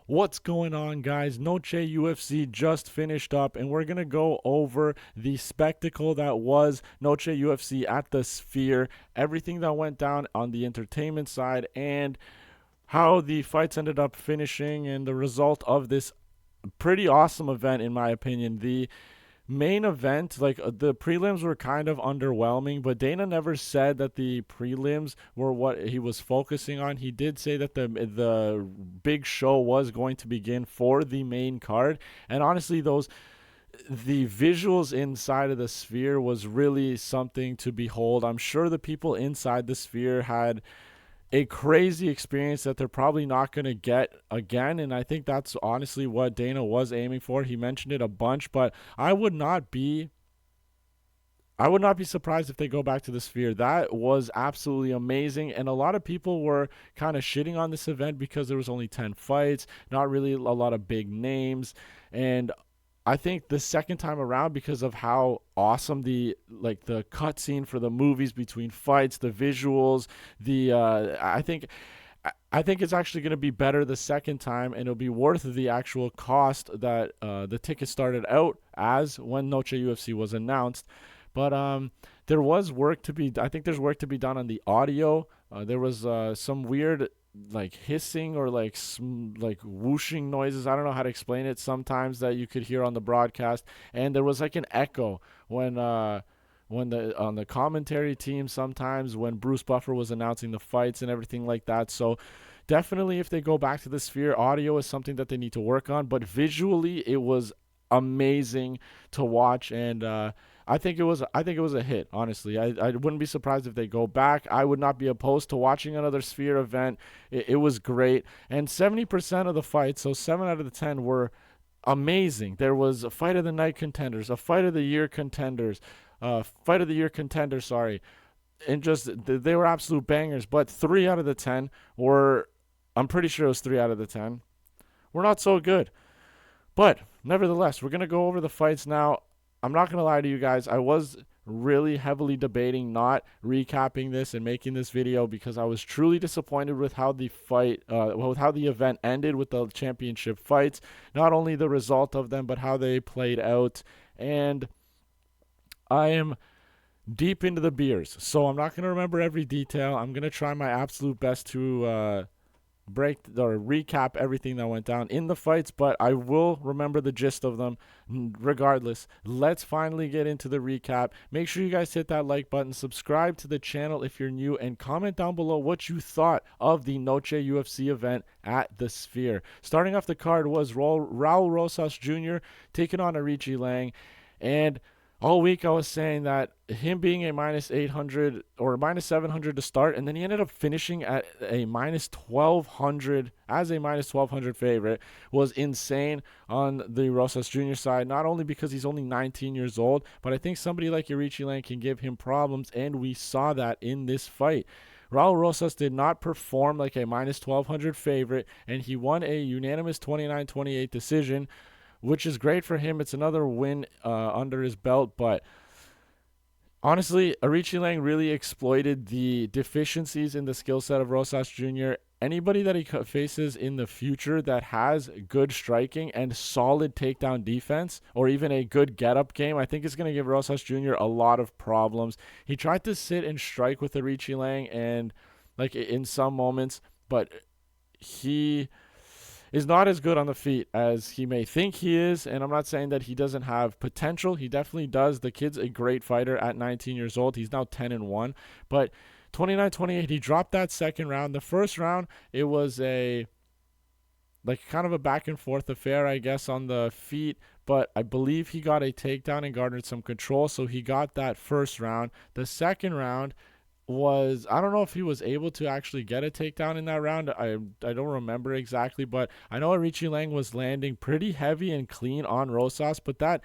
What's going on, guys? Noche UFC just finished up, and we're going to go over the spectacle that was Noche UFC at the Sphere, everything that went down on the entertainment side, and how the fights ended up finishing, and the result of this pretty awesome event, in my opinion. The main event, the prelims were kind of underwhelming, but Dana never said that the prelims were what he was focusing on. He did say that the big show was going to begin for the main card, and honestly, those the visuals inside of the Sphere was really something to behold. I'm sure the people inside the Sphere had a crazy experience that they're probably not going to get again. And I think that's honestly what Dana was aiming for. He mentioned it a bunch, but I would not be surprised if they go back to the Sphere. That was absolutely amazing. And a lot of people were kind of shitting on this event because there was only 10 fights, not really a lot of big names. And I think the second time around, because of how awesome the cutscene for the movies between fights, the visuals, the I think it's actually going to be better the second time, and it'll be worth the actual cost that the ticket started out as when Noche UFC was announced. But there was work to be. I think there's work to be done on the audio. There was some weird like hissing or like whooshing noises. I don't know how to explain it. Sometimes that you could hear on the broadcast, and there was like an echo when the on the commentary team sometimes when Bruce Buffer was announcing the fights and everything like that. So definitely, if they go back to the Sphere, audio is something that they need to work on. But visually, it was amazing to watch, and I think it was a hit. Honestly, I wouldn't be surprised if they go back. I would not be opposed to watching another Sphere event. It was great, and 70% of the fights, so 7 out of the 10 were amazing. There was a fight of the night contenders, a fight of the year contenders, fight of the year contender. Sorry, and just they were absolute bangers. But 3 out of the 10 were, I'm pretty sure it was 3 out of the 10 were not so good. But nevertheless, we're gonna go over the fights now. I'm not gonna lie to you guys. I was really heavily debating not recapping this and making this video because I was truly disappointed with how with how the event ended with the championship fights. Not only the result of them, but how they played out. And I am deep into the beers, so I'm not gonna remember every detail. I'm gonna try my absolute best to break or recap everything that went down in the fights, but I will remember the gist of them regardless. Let's finally get into the recap. Make sure you guys hit that like button, subscribe to the channel if you're new, and comment down below what you thought of the Noche UFC event at the Sphere. Starting off the card was Raul Rosas Jr. taking on Arichi Lang, and all week I was saying that him being a minus 800 or minus 700 to start, and then he ended up finishing at a minus 1200 as a minus 1200 favorite was insane on the Rosas Jr. side. Not only because he's only 19 years old, but I think somebody like Yurichi Lang can give him problems, and we saw that in this fight. Raul Rosas did not perform like a minus 1200 favorite, and he won a unanimous 29-28 decision, which is great for him. It's another win under his belt, but honestly, Arichi Lang really exploited the deficiencies in the skill set of Rosas Jr. Anybody that he faces in the future that has good striking and solid takedown defense, or even a good get-up game, I think is going to give Rosas Jr. a lot of problems. He tried to sit and strike with Arichi Lang, and like in some moments, but he is not as good on the feet as he may think he is. And I'm not saying that he doesn't have potential. He definitely does. The kid's a great fighter at 19 years old. He's now 10-1. But 29-28, he dropped that second round. The first round, it was a kind of a back and forth affair, I guess, on the feet. But I believe he got a takedown and garnered some control. So he got that first round. The second round was, I don't know if he was able to actually get a takedown in that round. I don't remember exactly, but I know Arichi Lang was landing pretty heavy and clean on Rosas, but that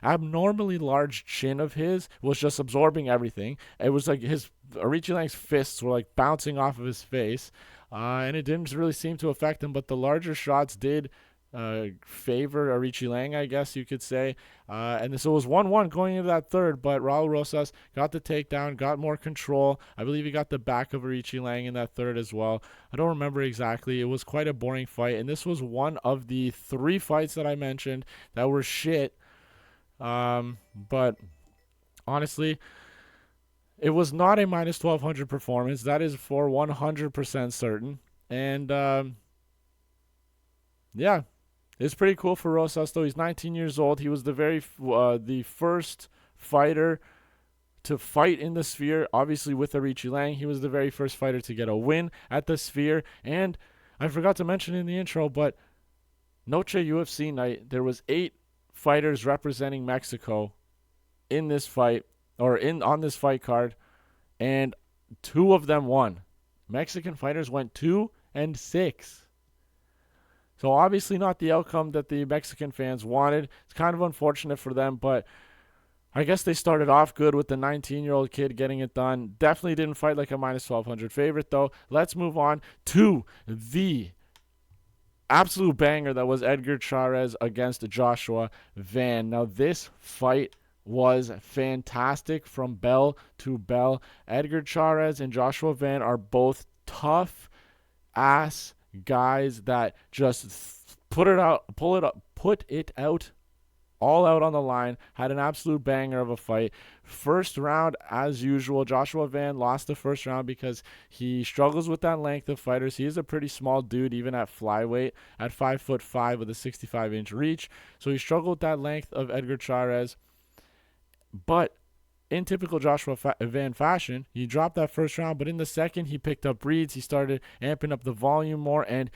abnormally large chin of his was just absorbing everything. It was like his Arichi Lang's fists were like bouncing off of his face, and it didn't really seem to affect him, but the larger shots did favored Arichi I guess you could say. And so it was 1-1 going into that third, but Raul Rosas got the takedown, got more control. I believe he got the back of Arichi in that third as well. I don't remember exactly. It was quite a boring fight, and this was one of the 3 fights that I mentioned that were shit. But honestly, it was not a minus 1200 performance. That is for 100% certain. And yeah, it's pretty cool for Rosas, though. He's 19 years old. He was the first fighter to fight in the Sphere. Obviously, with Arichi Lang, he was the very first fighter to get a win at the Sphere. And I forgot to mention in the intro, but Noche UFC night, there was 8 fighters representing Mexico in this fight, or on this fight card, and 2 of them won. Mexican fighters went 2-6. So obviously not the outcome that the Mexican fans wanted. It's kind of unfortunate for them, but I guess they started off good with the 19-year-old kid getting it done. Definitely didn't fight like a minus 1200 favorite, though. Let's move on to the absolute banger that was Edgar Chairez against Joshua Van. Now, this fight was fantastic from bell to bell. Edgar Chairez and Joshua Van are both tough ass guys that just put it out all out on the line. Had an absolute banger of a fight. First round, as usual, Joshua Van lost the first round because he struggles with that length of fighters. He is a pretty small dude, even at flyweight, at 5'5" with a 65-inch reach. So he struggled with that length of Edgar Chairez. But in typical Joshua Van fashion, he dropped that first round, but in the second, he picked up reads. He started amping up the volume more, and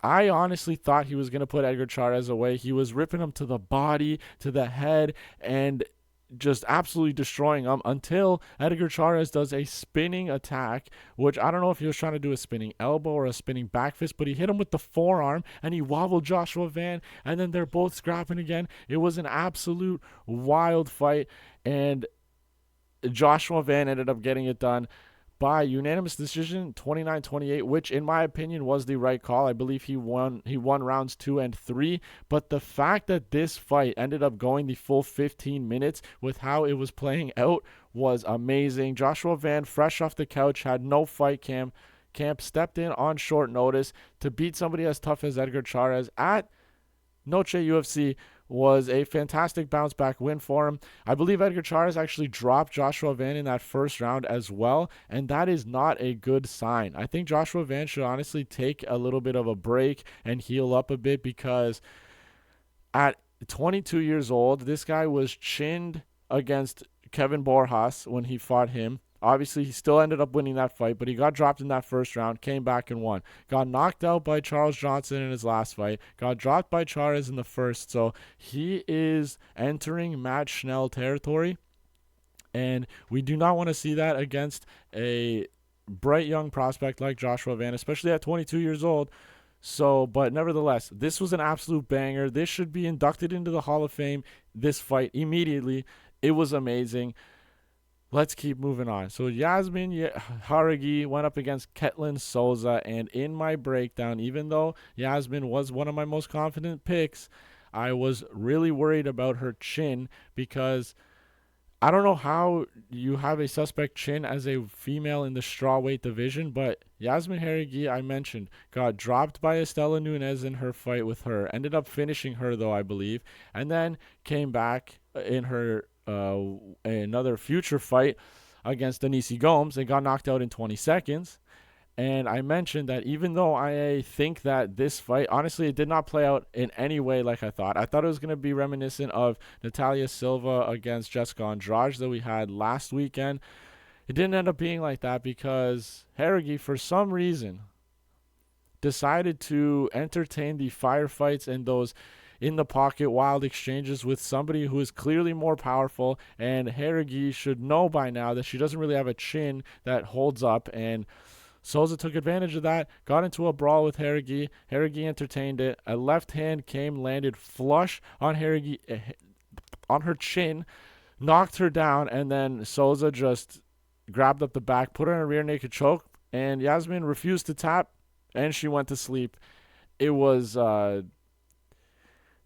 I honestly thought he was going to put Edgar Chairez away. He was ripping him to the body, to the head, and just absolutely destroying him until Edgar Chairez does a spinning attack, which I don't know if he was trying to do a spinning elbow or a spinning back fist, but he hit him with the forearm and he wobbled Joshua Van, and then they're both scrapping again. It was an absolute wild fight, and Joshua Van ended up getting it done by unanimous decision, 29-28, which in my opinion was the right call. I believe he won rounds 2 and 3, but the fact that this fight ended up going the full 15 minutes with how it was playing out was amazing. Joshua Van, fresh off the couch, had no fight camp, stepped in on short notice to beat somebody as tough as Edgar Chairez at Noche UFC. Was a fantastic bounce back win for him. I believe Edgar Chairez actually dropped Joshua Van in that first round as well, and that is not a good sign. I think Joshua Van should honestly take a little bit of a break and heal up a bit, because at 22 years old, this guy was chinned against Kevin Borjas when he fought him. Obviously, he still ended up winning that fight, but he got dropped in that first round, came back and won. Got knocked out by Charles Johnson in his last fight, got dropped by Chairez in the first, so he is entering Matt Schnell territory, and we do not want to see that against a bright young prospect like Joshua Van, especially at 22 years old. So, but nevertheless, this was an absolute banger. This should be inducted into the Hall of Fame, this fight, immediately. It was amazing. Let's keep moving on. So Yasmin Jauregui went up against Ketlin Souza, and in my breakdown, even though Yasmin was one of my most confident picks, I was really worried about her chin, because I don't know how you have a suspect chin as a female in the strawweight division, but Yasmin Jauregui, I mentioned, got dropped by Estela Nunes in her fight with her. Ended up finishing her, though, I believe, and then came back in her another future fight against Denise Gomes and got knocked out in 20 seconds. And I mentioned that even though I think that this fight, honestly, it did not play out in any way like I thought. I thought it was going to be reminiscent of Natalia Silva against Jessica Andrade that we had last weekend. It didn't end up being like that, because Jauregui, for some reason, decided to entertain the firefights and those in the pocket wild exchanges with somebody who is clearly more powerful, and Jauregui should know by now that she doesn't really have a chin that holds up, and Souza took advantage of that, got into a brawl with Jauregui. Jauregui entertained it. A left hand landed flush on Jauregui, on her chin, knocked her down, and then Souza just grabbed up the back, put her in a rear naked choke, and Yasmin refused to tap, and she went to sleep. It was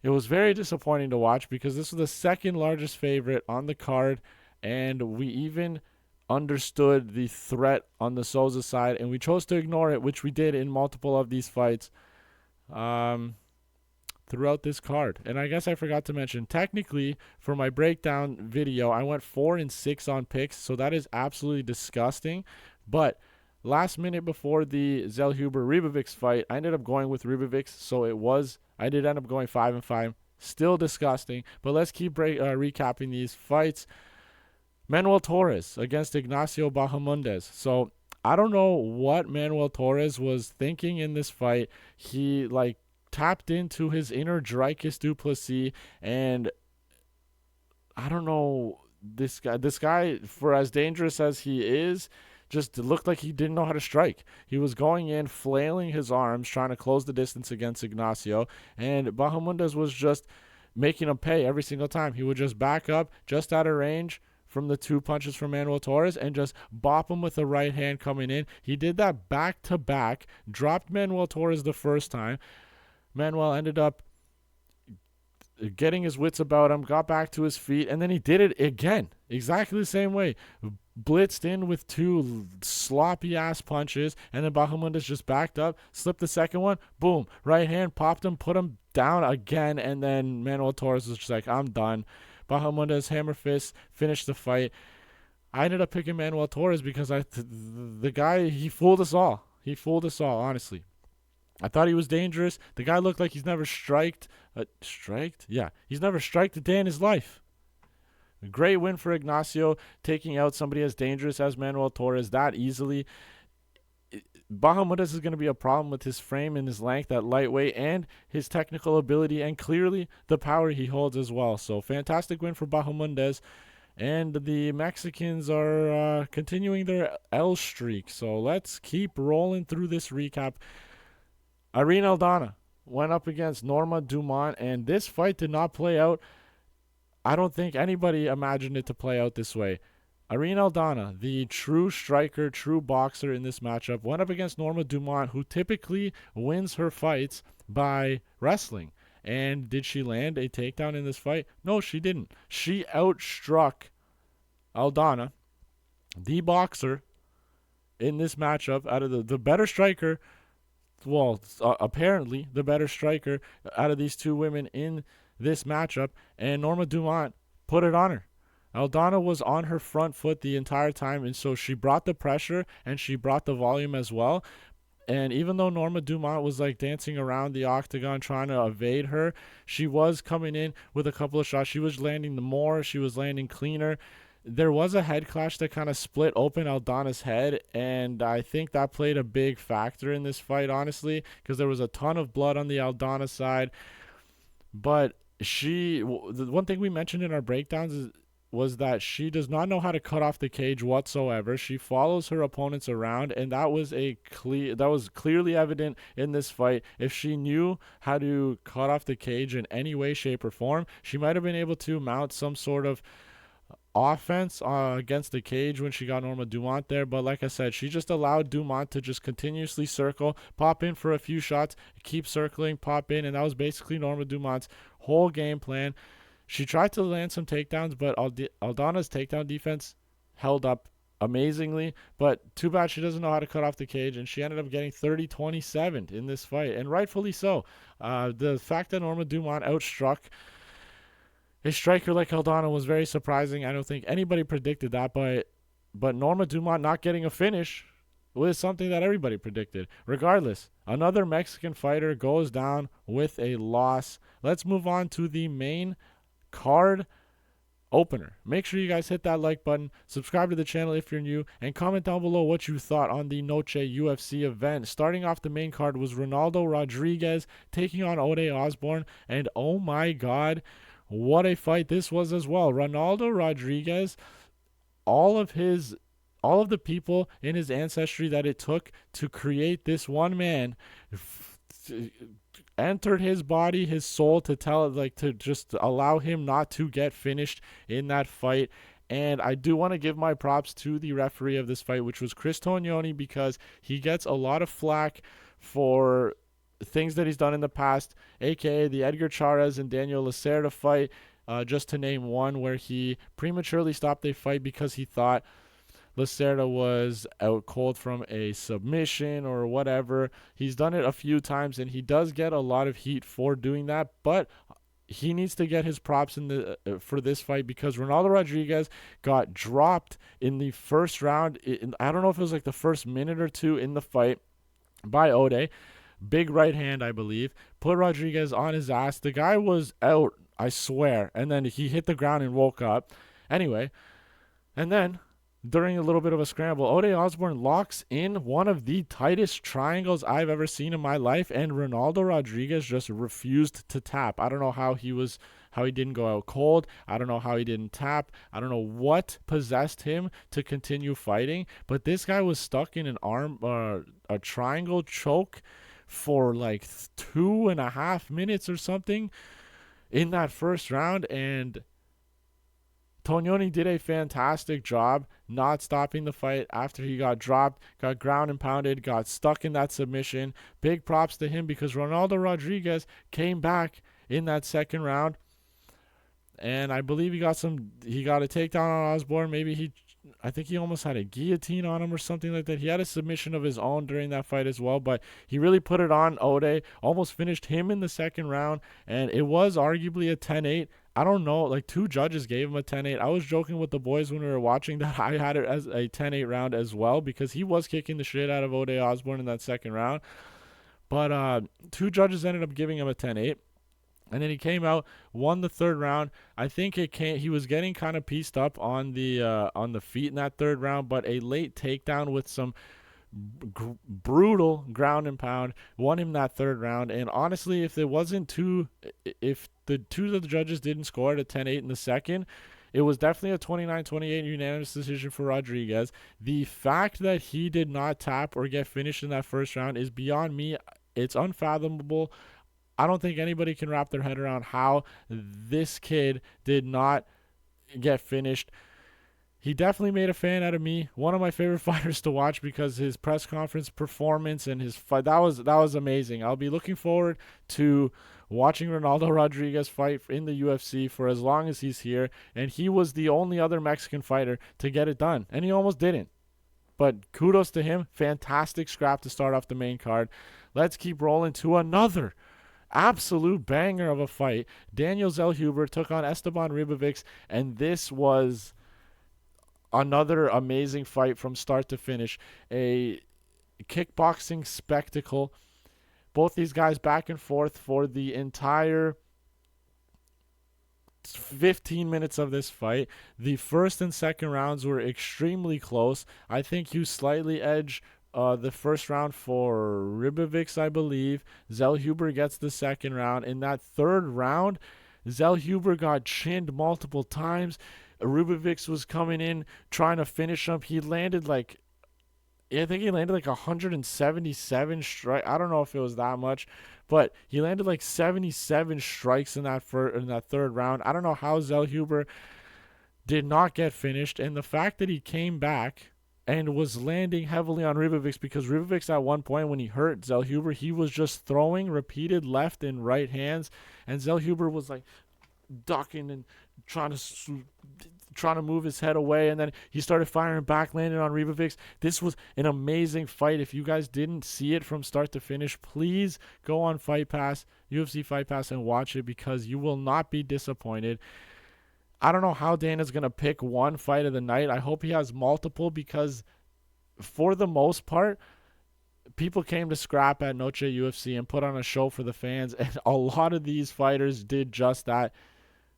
It was very disappointing to watch because this was the second largest favorite on the card, and we even understood the threat on the Souza side, and we chose to ignore it, which we did in multiple of these fights um, throughout this card. And I guess I forgot to mention, technically, for my breakdown video, I went 4-6 on picks, so that is absolutely disgusting. But last minute before the Zellhuber Ribovics fight, I ended up going with Ribovics, so I did end up going 5-5. Still disgusting, but let's keep recapping these fights. Manuel Torres against Ignacio Bahamundes. So I don't know what Manuel Torres was thinking in this fight. He tapped into his inner Dricus du Plessis, and I don't know, this guy, for as dangerous as he is, just looked like he didn't know how to strike. He was going in, flailing his arms, trying to close the distance against Ignacio, and Bahamundes was just making him pay every single time. He would just back up just out of range from the 2 punches from Manuel Torres and just bop him with the right hand coming in. He did that back to back, dropped Manuel Torres the first time. Manuel ended up getting his wits about him, got back to his feet, and then he did it again, exactly the same way. Blitzed in with 2 sloppy ass punches, and then Bahamundes just backed up, slipped the second one, boom, right hand, popped him, put him down again, and then Manuel Torres was just like, I'm done. Bahamundes hammer fist finished the fight. I ended up picking Manuel Torres because the guy, he fooled us all. He fooled us all, honestly. I thought he was dangerous. The guy looked like he's never striked. Striked? Yeah, he's never striked a day in his life. A great win for Ignacio, taking out somebody as dangerous as Manuel Torres that easily. Bahamundes is going to be a problem with his frame and his length at lightweight and his technical ability and clearly the power he holds as well. So fantastic win for Bahamundes. And the Mexicans are continuing their L streak. So let's keep rolling through this recap. Irene Aldana went up against Norma Dumont, and this fight did not play out. I don't think anybody imagined it to play out this way. Irene Aldana, the true striker, true boxer in this matchup, went up against Norma Dumont, who typically wins her fights by wrestling. And did she land a takedown in this fight? No, she didn't. She outstruck Aldana, the boxer, in this matchup, out of the better striker. Well, apparently the better striker out of these 2 women in this matchup, and Norma Dumont put it on her. Aldana was on her front foot the entire time, and so she brought the pressure and she brought the volume as well. And even though Norma Dumont was dancing around the octagon trying to evade her, she was coming in with a couple of shots. She was landing more, she was landing cleaner. There was a head clash that kind of split open Aldana's head, and I think that played a big factor in this fight, honestly, because there was a ton of blood on the Aldana side. But the one thing we mentioned in our breakdowns was that she does not know how to cut off the cage whatsoever. She follows her opponents around, and that was clearly evident in this fight. If she knew how to cut off the cage in any way, shape, or form, she might have been able to mount some sort of offense against the cage when she got Norma Dumont there. But like I said, she just allowed Dumont to just continuously circle, pop in for a few shots, keep circling, pop in, and that was basically Norma Dumont's whole game plan. She tried to land some takedowns, but Aldana's takedown defense held up amazingly, but too bad she doesn't know how to cut off the cage, and she ended up getting 30-27 in this fight, and rightfully so. The fact that Norma Dumont outstruck a striker like Aldana was very surprising. I don't think anybody predicted that, but Norma Dumont not getting a finish was something that everybody predicted. Regardless, another Mexican fighter goes down with a loss. Let's move on to the main card opener. Make sure you guys hit that like button, subscribe to the channel if you're new, and comment down below what you thought on the Noche UFC event. Starting off the main card was Ronaldo Rodriguez taking on Ode Osborne, and oh my god, what a fight this was as well. Ronaldo Rodriguez, all of the people in his ancestry that it took to create this one man entered his body, his soul, to just allow him not to get finished in that fight. And I do want to give my props to the referee of this fight, which was Chris Tognoni, because he gets a lot of flack for things that he's done in the past, aka the Edgar Chairez and Daniel Lacerda fight, just to name one, where he prematurely stopped a fight because he thought Lacerda was out cold from a submission or whatever. He's done it a few times, and he does get a lot of heat for doing that, but he needs to get his props in the for this fight, because Ronaldo Rodriguez got dropped in the first round. I don't know if it was like the first minute or two in the fight by Ode. Big right hand, I believe, put Rodriguez on his ass. The guy was out, I swear, and then he hit the ground and woke up. Anyway, and then during a little bit of a scramble, Ode Osbourne locks in one of the tightest triangles I've ever seen in my life, and Ronaldo Rodriguez just refused to tap. I don't know how he didn't go out cold. I don't know how he didn't tap. I don't know what possessed him to continue fighting, but this guy was stuck in a triangle choke for like 2.5 minutes or something in that first round, and Tognoni did a fantastic job not stopping the fight after he got dropped, got ground and pounded, got stuck in that submission. Big props to him, because Ronaldo Rodriguez came back in that second round, and I believe he got a takedown on Osbourne. I think he almost had a guillotine on him or something like that. He had a submission of his own during that fight as well, but he really put it on Ode, almost finished him in the second round, and it was arguably a 10-8. I don't know, like 2 judges gave him a 10-8. I was joking with the boys when we were watching that I had it as a 10-8 round as well, because he was kicking the shit out of Ode Osbourne in that second round. But 2 judges ended up giving him a 10-8. And then he came out, won the third round. I think he was getting kind of pieced up on the feet in that third round, but a late takedown with some brutal ground and pound won him that third round. And honestly, if the two of the judges didn't score it at 10-8 in the second, it was definitely a 29-28 unanimous decision for Rodriguez. The fact that he did not tap or get finished in that first round is beyond me. It's unfathomable. I don't think anybody can wrap their head around how this kid did not get finished. He definitely made a fan out of me. One of my favorite fighters to watch, because his press conference performance and his fight, that was amazing. I'll be looking forward to watching Ronaldo Rodriguez fight in the UFC for as long as he's here, and he was the only other Mexican fighter to get it done, and he almost didn't. But kudos to him. Fantastic scrap to start off the main card. Let's keep rolling to another absolute banger of a fight. Daniel Zellhuber took on Esteban Ribovics, and this was another amazing fight from start to finish. A kickboxing spectacle. Both these guys back and forth for the entire 15 minutes of this fight. The first and second rounds were extremely close. I think you slightly edge the first round for Ribovics, I believe. Zellhuber gets the second round. In that third round, Zellhuber got chinned multiple times. Ribovics was coming in trying to finish him. He landed like 177 strikes. I don't know if it was that much, but he landed like 77 strikes in that third round. I don't know how Zellhuber did not get finished, and the fact that he came back and was landing heavily on Ribovics, because Ribovics at one point when he hurt Zellhuber, he was just throwing repeated left and right hands, and Zellhuber was like ducking and trying to move his head away, and then he started firing back, landing on Ribovics. This was an amazing fight. If you guys didn't see it from start to finish, please go on Fight Pass, UFC Fight Pass, and watch it, because you will not be disappointed. I don't know how Dana's going to pick one fight of the night. I hope he has multiple, because for the most part, people came to scrap at Noche UFC and put on a show for the fans, and a lot of these fighters did just that.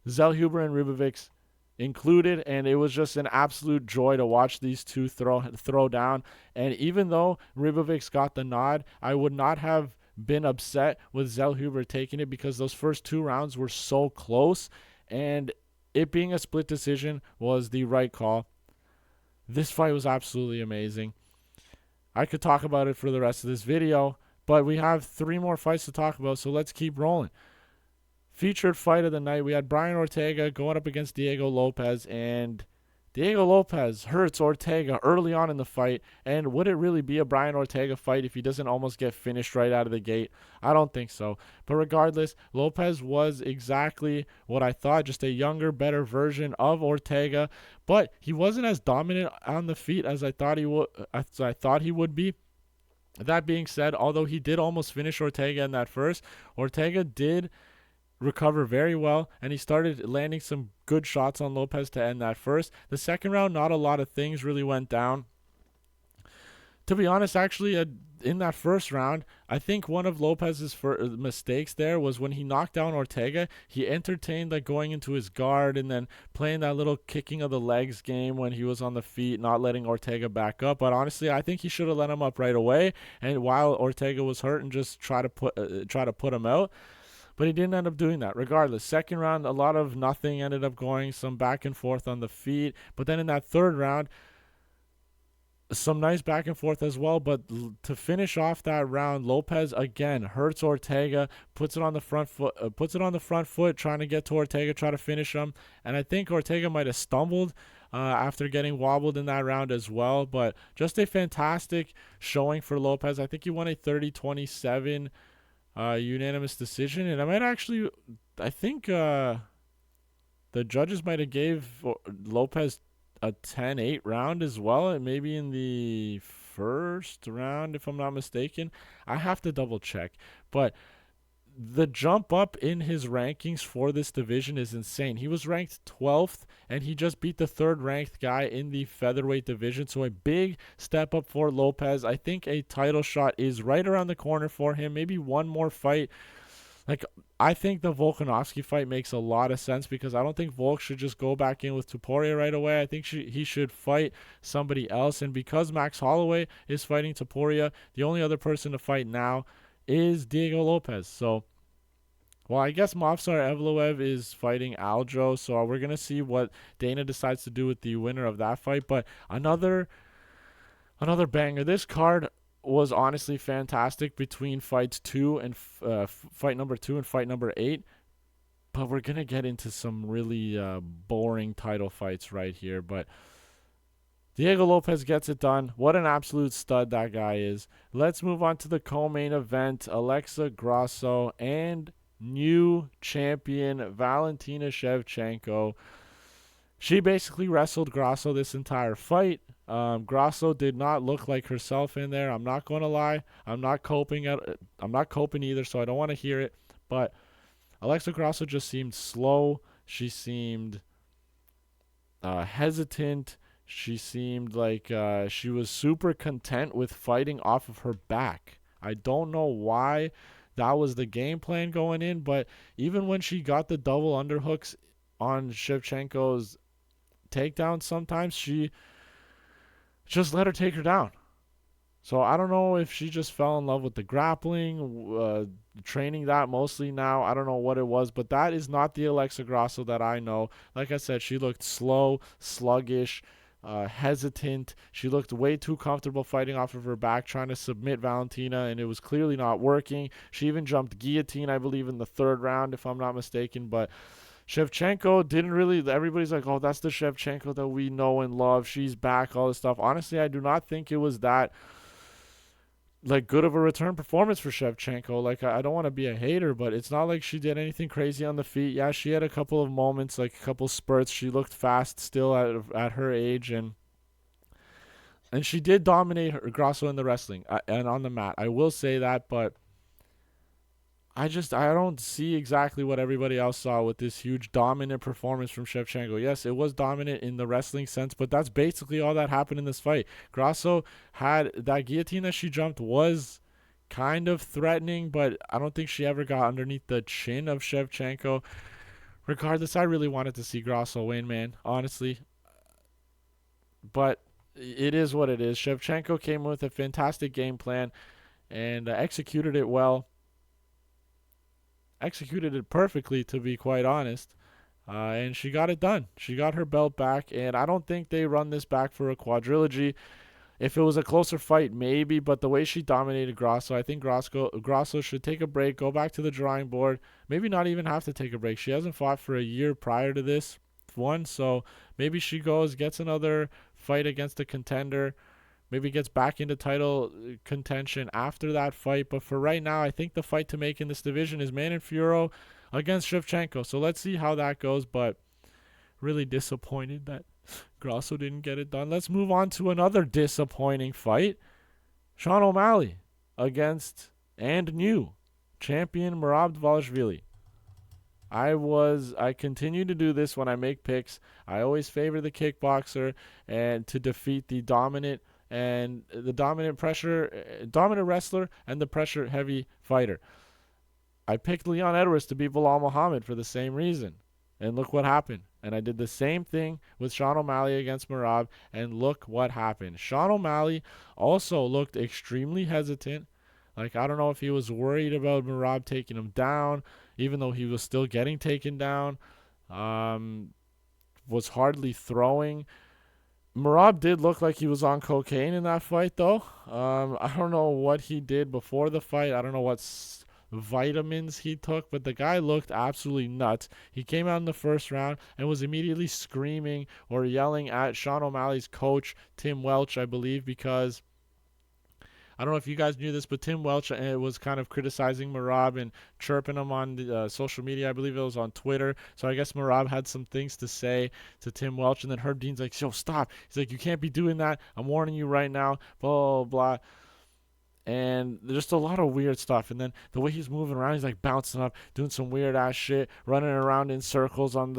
Zellhuber and Ribovics included, and it was just an absolute joy to watch these two throw down. And even though Ribovics got the nod, I would not have been upset with Zellhuber taking it, because those first 2 rounds were so close, and it being a split decision was the right call. This fight was absolutely amazing. I could talk about it for the rest of this video, but we have 3 more fights to talk about, so let's keep rolling. Featured fight of the night, we had Brian Ortega going up against Diego Lopez, and Diego Lopez hurts Ortega early on in the fight, and would it really be a Brian Ortega fight if he doesn't almost get finished right out of the gate? I don't think so. But regardless, Lopez was exactly what I thought, just a younger, better version of Ortega, but he wasn't as dominant on the feet as I thought he would be. That being said, although he did almost finish Ortega in that first, Ortega did recover very well, and he started landing some good shots on Lopez to end that first. The second round, not a lot of things really went down. To be honest, actually, in that first round, I think one of Lopez's mistakes there was when he knocked down Ortega, he entertained like going into his guard and then playing that little kicking of the legs game when he was on the feet, not letting Ortega back up. But honestly, I think he should have let him up right away, and while Ortega was hurt, and just try to put him out. But he didn't end up doing that. Regardless, second round, a lot of nothing ended up going, some back and forth on the feet. But then in that third round, some nice back and forth as well. But to finish off that round, Lopez again hurts Ortega, puts it on the front foot, trying to get to Ortega, try to finish him. And I think Ortega might have stumbled after getting wobbled in that round as well. But just a fantastic showing for Lopez. I think he won a 30-27 unanimous decision, and I think the judges might have gave Lopez a 10-8 round as well, and maybe in the first round, if I'm not mistaken. I have to double check, but the jump up in his rankings for this division is insane. He was ranked 12th, and he just beat the third ranked guy in the featherweight division. So a big step up for Lopez. I think a title shot is right around the corner for him. Maybe one more fight. Like, I think the Volkanovski fight makes a lot of sense, because I don't think Volk should just go back in with Topuria right away. I think he should fight somebody else. And because Max Holloway is fighting Topuria, the only other person to fight now is Diego Lopez. So, well, I guess Movsar Evloev is fighting Aljo, so we're going to see what Dana decides to do with the winner of that fight. But another banger. This card was honestly fantastic between fight number 2 and fight number 8. But we're going to get into some really boring title fights right here. But Diego Lopez gets it done. What an absolute stud that guy is. Let's move on to the co-main event. Alexa Grasso and new champion Valentina Shevchenko. She basically wrestled Grasso this entire fight. Grasso did not look like herself in there. I'm not going to lie. I'm not coping either, so I don't want to hear it. But Alexa Grasso just seemed slow. She seemed hesitant. She seemed like she was super content with fighting off of her back. I don't know why that was the game plan going in, but even when she got the double underhooks on Shevchenko's takedown, sometimes she just let her take her down. So I don't know if she just fell in love with the grappling, training that mostly now. I don't know what it was, but that is not the Alexa Grasso that I know. Like I said, she looked slow, sluggish, hesitant. She looked way too comfortable fighting off of her back, trying to submit Valentina, and it was clearly not working. She even jumped guillotine, I believe, in the third round, if I'm not mistaken. But Shevchenko didn't really. Everybody's like, oh, that's the Shevchenko that we know and love. She's back, all this stuff. Honestly, I do not think it was that like good of a return performance for Shevchenko. Like, I don't want to be a hater, but it's not like she did anything crazy on the feet. Yeah, she had a couple of moments, like a couple spurts. She looked fast still at her age, and she did dominate Grasso in the wrestling and on the mat. I will say that, but I don't see exactly what everybody else saw with this huge dominant performance from Shevchenko. Yes, it was dominant in the wrestling sense, but that's basically all that happened in this fight. Grasso had that guillotine that she jumped was kind of threatening, but I don't think she ever got underneath the chin of Shevchenko. Regardless, I really wanted to see Grasso win, man, honestly. But it is what it is. Shevchenko came with a fantastic game plan and executed it well. Executed it perfectly, to be quite honest. And she got it done. She got her belt back, and I don't think they run this back for a quadrilogy. If it was a closer fight, maybe, but the way she dominated Grasso, I think Grasso should take a break, go back to the drawing board, maybe not even have to take a break. She hasn't fought for a year prior to this one, so maybe she gets another fight against a contender, maybe gets back into title contention after that fight. But for right now, I think the fight to make in this division is Manon Fiorot against Shevchenko. So let's see how that goes. But really disappointed that Grasso didn't get it done. Let's move on to another disappointing fight. Sean O'Malley against and new champion Merab Dvalishvili. I continue to do this when I make picks. I always favor the kickboxer and to defeat the dominant wrestler and the pressure heavy fighter. I picked Leon Edwards to beat Bilal Muhammad for the same reason. And look what happened. And I did the same thing with Sean O'Malley against Merab, and look what happened. Sean O'Malley also looked extremely hesitant. Like, I don't know if he was worried about Merab taking him down, even though he was still getting taken down. Was hardly throwing. Merab did look like he was on cocaine in that fight, though. I don't know what he did before the fight. I don't know what vitamins he took, but the guy looked absolutely nuts. He came out in the first round and was immediately screaming or yelling at Sean O'Malley's coach, Tim Welch, I believe, because I don't know if you guys knew this, but Tim Welch was kind of criticizing Merab and chirping him on the social media. I believe it was on Twitter. So I guess Merab had some things to say to Tim Welch, and then Herb Dean's like, yo, stop. He's like, you can't be doing that. I'm warning you right now, blah, blah, blah. And just a lot of weird stuff. And then the way he's moving around, he's like bouncing up, doing some weird ass shit, running around in circles in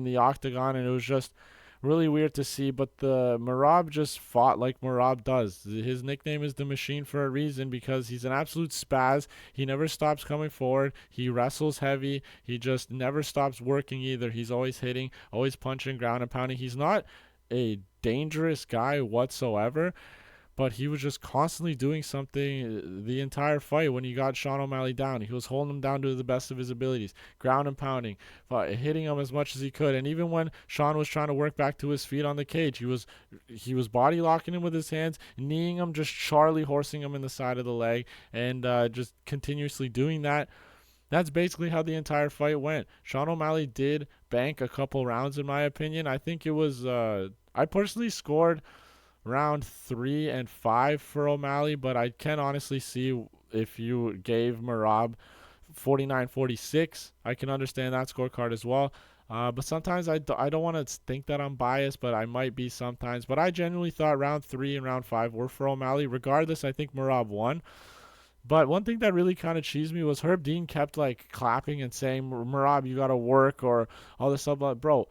the octagon, and it was just really weird to see. But the Merab just fought like Merab does. His nickname is the Machine for a reason, because he's an absolute spaz. He never stops coming forward. He wrestles heavy. He just never stops working either. He's always hitting, always punching, ground and pounding. He's not a dangerous guy whatsoever, but he was just constantly doing something the entire fight when he got Sean O'Malley down. He was holding him down to the best of his abilities, ground and pounding, hitting him as much as he could. And even when Sean was trying to work back to his feet on the cage, he was body locking him with his hands, kneeing him, just Charlie horsing him in the side of the leg, and just continuously doing that. That's basically how the entire fight went. Sean O'Malley did bank a couple rounds, in my opinion. I think it was, I personally scored round 3 and 5 for O'Malley, but I can honestly see if you gave Merab 49-46, I can understand that scorecard as well. But sometimes I don't want to think that I'm biased, but I might be sometimes. But I genuinely thought round 3 and round 5 were for O'Malley. Regardless, I think Merab won. But one thing that really kind of cheesed me was Herb Dean kept like clapping and saying, Merab, you got to work, or all this stuff. Bro,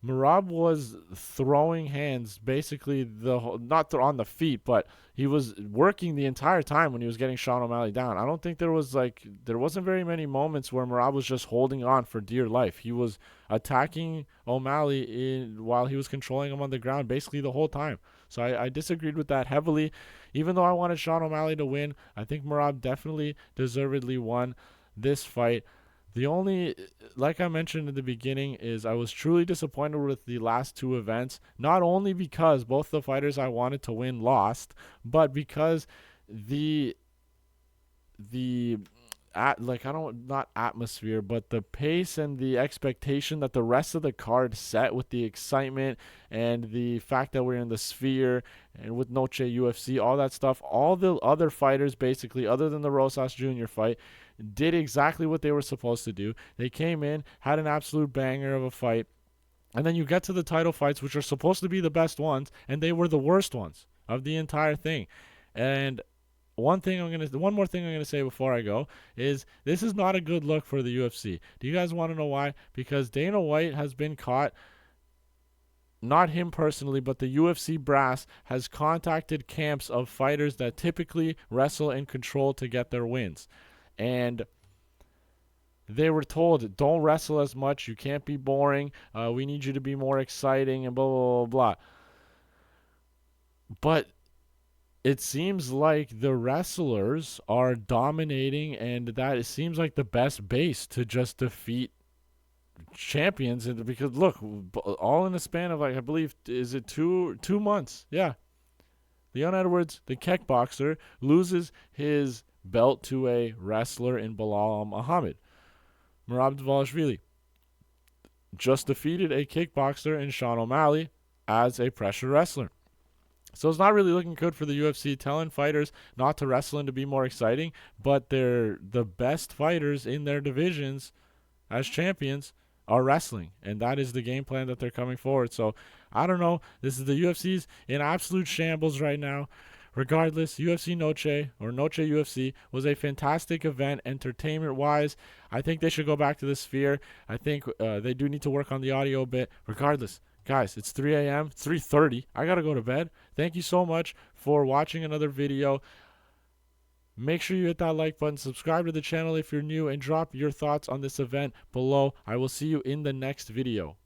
Merab was throwing hands basically not on the feet, but he was working the entire time when he was getting Sean O'Malley down. I don't think there wasn't very many moments where Merab was just holding on for dear life. He was attacking O'Malley while he was controlling him on the ground basically the whole time. So I disagreed with that heavily. Even though I wanted Sean O'Malley to win, I think Merab definitely deservedly won this fight. The only, like I mentioned in the beginning, is I was truly disappointed with the last two events, not only because both the fighters I wanted to win lost, but because not atmosphere, but the pace and the expectation that the rest of the card set with the excitement and the fact that we're in the Sphere and with Noche UFC, all that stuff, all the other fighters basically, other than the Rosas Jr. fight, did exactly what they were supposed to do. They came in, had an absolute banger of a fight, and then you get to the title fights, which are supposed to be the best ones, and they were the worst ones of the entire thing. And one more thing I'm gonna say before I go is this is not a good look for the UFC. Do you guys want to know why? Because Dana White has been caught, not him personally, but the UFC brass has contacted camps of fighters that typically wrestle and control to get their wins. And they were told, don't wrestle as much. You can't be boring. We need you to be more exciting and blah, blah, blah, blah. But it seems like the wrestlers are dominating, and that it seems like the best base to just defeat champions. And because, look, all in the span of, like, I believe, is it two months? Yeah. Leon Edwards, the kickboxer, loses his belt to a wrestler in Bilal Muhammad. Merab Dvalishvili. just defeated a kickboxer in Sean O'Malley as a pressure wrestler. So it's not really looking good for the UFC, telling fighters not to wrestle and to be more exciting, but they're the best fighters in their divisions as champions are wrestling, and that is the game plan that they're coming forward. So I don't know. This is the UFC's in absolute shambles right now. Regardless, UFC Noche or Noche UFC was a fantastic event entertainment wise. I think they should go back to the Sphere. I think they do need to work on the audio a bit. Regardless, guys, it's 3 a.m., 3:30. I got to go to bed. Thank you so much for watching another video. Make sure you hit that like button, subscribe to the channel if you're new, and drop your thoughts on this event below. I will see you in the next video.